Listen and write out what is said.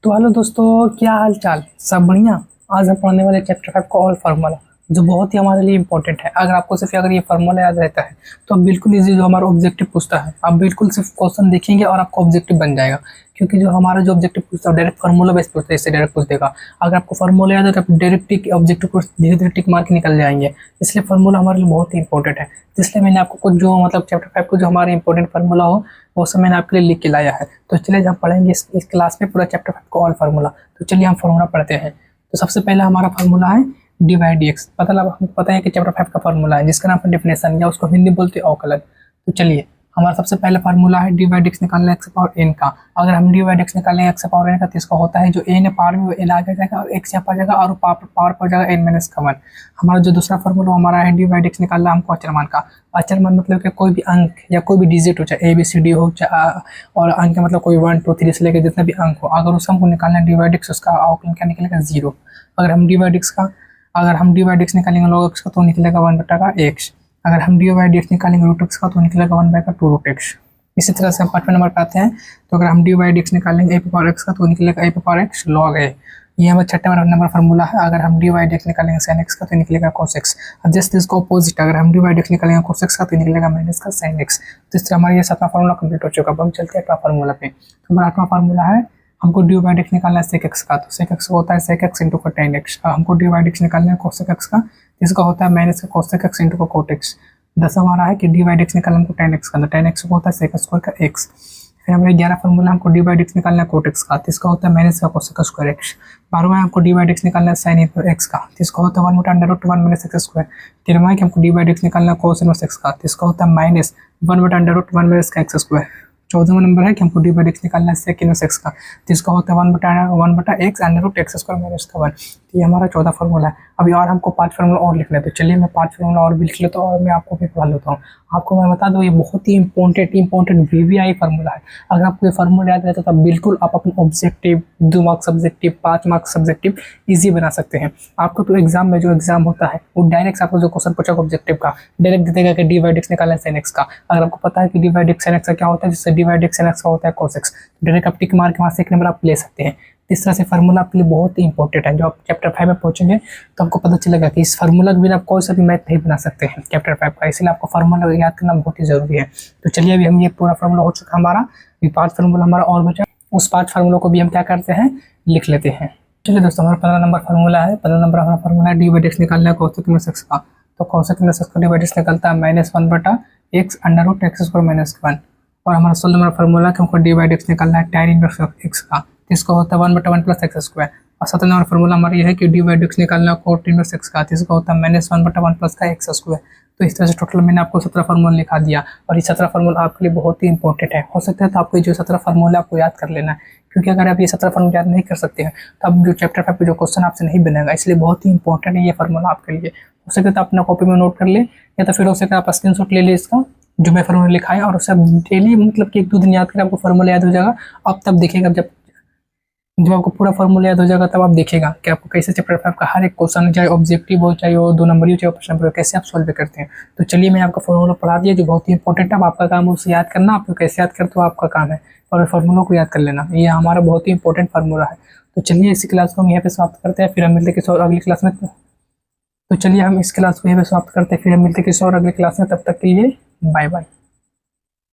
तो हेलो दोस्तों, क्या हाल चाल? सब बढ़िया। आज हम पढ़ने वाले चैप्टर 5 का ऑल फार्मूला, जो बहुत ही हमारे लिए इंपॉर्टेंट है। अगर आपको सिर्फ अगर ये फार्मूला याद रहता है तो आप बिल्कुल इजी, जो हमारा ऑब्जेक्टिव पूछता है, आप बिल्कुल सिर्फ क्वेश्चन देखेंगे और आपका ऑब्जेक्टिव बन जाएगा। क्योंकि जो हमारा जो ऑब्जेक्टिव पूछता है डायरेक्ट फार्मूला बेस पूछता है, इससे डायरेक्ट पूछ देगा। अगर आपको फार्मूला याद है तो आप डायरेक्ट टिक ऑब्जेक्टिव को धीरे धीरे टिक मार के निकल जाएंगे। इसलिए फार्मूला हमारे लिए बहुत ही इंपॉर्टेंट है। इसलिए मैंने आपको कुछ जो मतलब चैप्टर 5 को जो हमारा इंपॉर्टेंट फार्मूला हो वो सब मैंने आपके लिए लिख के लाया है। तो चलिए हम पढ़ेंगे इस क्लास में पूरा चैप्टर 5 को ऑल फार्मूला। तो चलिए हम फार्मूला पढ़ते हैं। तो सबसे पहला हमारा फार्मूला है डी बाई डी एक्स। हमको पता है कि चैप्टर 5 का फार्मूला है, जिसका नाम है डिफिनेशन, या उसको हिंदी बोलते हैं अवकलन। तो चलिए, हमारा सबसे पहला फार्मूला है डी बाई डी एक्स निकालना एक्स पावर एन का। अगर हम डी बाई डी एक्स निकालेंगे एक्स पावर एन का, तो इसका होता है जो एन है पावर में वो एन आगे जाएगा और एक्स यहाँ पर जाएगा और पावर पर जाएगा एन माइनस का 1। हमारा जो दूसरा फार्मूला हमारा है डी बाई डी एक्स निकालना हमको अचर मान का। अचर मान मतलब कि कोई भी अंक या कोई भी डिजिट हो, चाहे ए बी सी डी हो, चाहे और अंक मतलब कोई 1 2 3 से लेकर जितना भी अंक हो, अगर उसका हमको निकालना है डी बाई डी एक्स, उसका अवकलन क्या निकलेगा? 0। अगर हम डी बाई डी एक्स निकालेंगे log x का तो निकलेगा 1/x। अगर हम डी बाई डी एक्स निकालेंगे रूट एक्स का तो निकलेगा 1/2 रूट एक्स। इसी तरह से हम 5वें नंबर पे आते हैं। तो अगर हम डी बाई डी एक्स निकालेंगे a पावर x का तो निकलेगा a power x log a। ये हमारा 6वां नंबर फार्मूला है। अगर हम डी बाई डी एक्स निकालेंगे sin x का तो निकलेगा cos x। और जस्ट इसका ऑपोजिट, अगर हम डी बाई डी एक्स निकालेंगे cos x का तो निकलेगा माइनस का sin x। तो इससे हमारा ये 7वां फार्मूला कंप्लीट हो चुका। अब हम चलते हैं 8वां फार्मूला पे। तो हमारा 8वां फार्मूला है, हमको डी बाई डी एक्स निकालना है sec x का। तो sec x होता है sec x into tan x। हमको डी बाई डी एक्स निकालना है cos x का, इसका होता है माइनस का cos x into cot x। 10 हमारा है कि डी बाई डी एक्स निकालना हमको tan x का, तो tan x होता है sec स्क्वायर का x। फिर हमारे 11 फार्मूला हमको डी बाई डी एक्स निकालना है cot x का, तो इसका होता है माइनस का cos स्क्वायर x। 12वां हमको डी बाई डी एक्स निकालना है sin x का, तो इसका होता है 1/√1 माइनस x स्क्वायर। 13वां कि हमको डी बाई डी एक्स निकालना है cos इनवर्स x का, तो इसका होता है माइनस 1/√1 माइनस का x स्क्वायर। 14वां नंबर है कि हमको डी बाई डी एक्स निकालना है sec इनवर्स x का, तो इसका होता है 1/x under x square minus का 1। तो ये हमारा 14 फार्मूला है। अभी और हमको 5 फार्मूला और लिखना है। तो चलिए मैं 5 फार्मूला और भी लिख लेता हूँ और मैं आपको भी पढ़ा लेता हूँ। आपको मैं बता दूँ, ये बहुत ही इंपॉर्टेंट वीवीआई फार्मूला है। अगर आपको ये फार्मूला याद रहता तो बिल्कुल आप अपने objective 2 marks subjective 5 marks subjective easy बना सकते हैं। आपको तो एग्जाम में जो एग्जाम होता है वो डायरेक्ट आपको जो क्वेश्चन पूछा ऑब्जेक्टिव का डायरेक्ट दे देगा कि डी बाई डी एक्स निकालना है sin x का। अगर आपको पता है कि D by D x sin x का क्या होता है, जिससे D by D x sin x का होता है cos x, डायरेक्ट आप टिक मार के वहाँ से 1 नंबर आप ले सकते हैं। इस तरह से फार्मूला आपके लिए बहुत ही इंपॉर्टेंट है। जो आप चैप्टर 5 में पहुंचेंगे तो आपको पता चलेगा कि इस फार्मूला के बिना आप कोई सा भी मैथ नहीं बना सकते हैं चैप्टर 5 का। इसलिए आपको फार्मूला याद करना बहुत ही जरूरी है। तो चलिए, अभी हम ये पूरा फार्मूला हो चुका हमारा। ये 5 फार्मूला हमारा और बचा, उस 5 फार्मूलों को भी हम क्या करते हैं, लिख लेते हैं। चलिए दोस्तों, हमारा 15 नंबर फार्मूला है। 15 नंबर हमारा फार्मूला है डी बाई डी एक्स निकालना है cos इनवर्स x का। तो cos इनवर्स x का डी बाई डी एक्स निकलता है -1/x under x square minus 1। और हमारा 16 नंबर फार्मूला है कि हमको डी बाई डी एक्स निकालना है tan इनवर्स x का, इसका होता है 1/1 प्लस x स्क्वायर। और 17 नंबर फार्मूला हमारा ये है कि डी बाई डी एक्स निकालना है cot इनवर्स x का, इसका होता है -1/1 प्लस का x स्क्वायर। तो इस तरह से टोटल मैंने आपको 17 फार्मूला लिखा दिया। और ये 17 फार्मूला आपके लिए बहुत ही इंपॉर्टेंट है। हो सकता है तो आपको जो 17 फार्मूला आपको याद कर लेना है, क्योंकि अगर आप ये 17 फार्मूला याद नहीं कर सकते हैं तो आप जो चैप्टर 5 पे जो क्वेश्चन आपसे नहीं बनेगा। इसलिए बहुत ही इंपॉर्टेंट है ये फार्मूला आपके लिए। हो सके तो अपना कॉपी में नोट कर ले, या तो फिर हो सके आप स्क्रीनशॉट ले ले इसका, जो मैं फार्मूला लिखा है, और उससे डेली मतलब कि 1-2 दिन याद करें, आपको फार्मूला याद हो जाएगा। अब तब देखिएगा, जब आपको पूरा फार्मूला याद हो जाएगा तब आप देखिएगा कि आपको कैसे चैप्टर 5 का हर एक क्वेश्चन, चाहे ऑब्जेक्टिव हो, चाहे वो 2 नंबर हो, चाहे प्रश्न हो, कैसे आप सॉल्व करते हैं। तो चलिए, मैं आपका फार्मूला पढ़ा दिया जो बहुत ही इंपॉर्टेंट है। अब आपका काम उसे याद करना, आपको कैसे याद करते हो आपका काम है, और फार्मूलों को याद कर लेना। ये हमारा बहुत ही इंपॉर्टेंट फार्मूला है। तो चलिए, इसी क्लास को हम यहाँ पे समाप्त करते हैं, फिर हम मिलते हैं किसी और अगली क्लास में। तो चलिए, हम इस क्लास को यहाँ पे समाप्त करते हैं, फिर हम मिलते हैं किसी और अगली क्लास में। तब तक के लिए बाय बाय।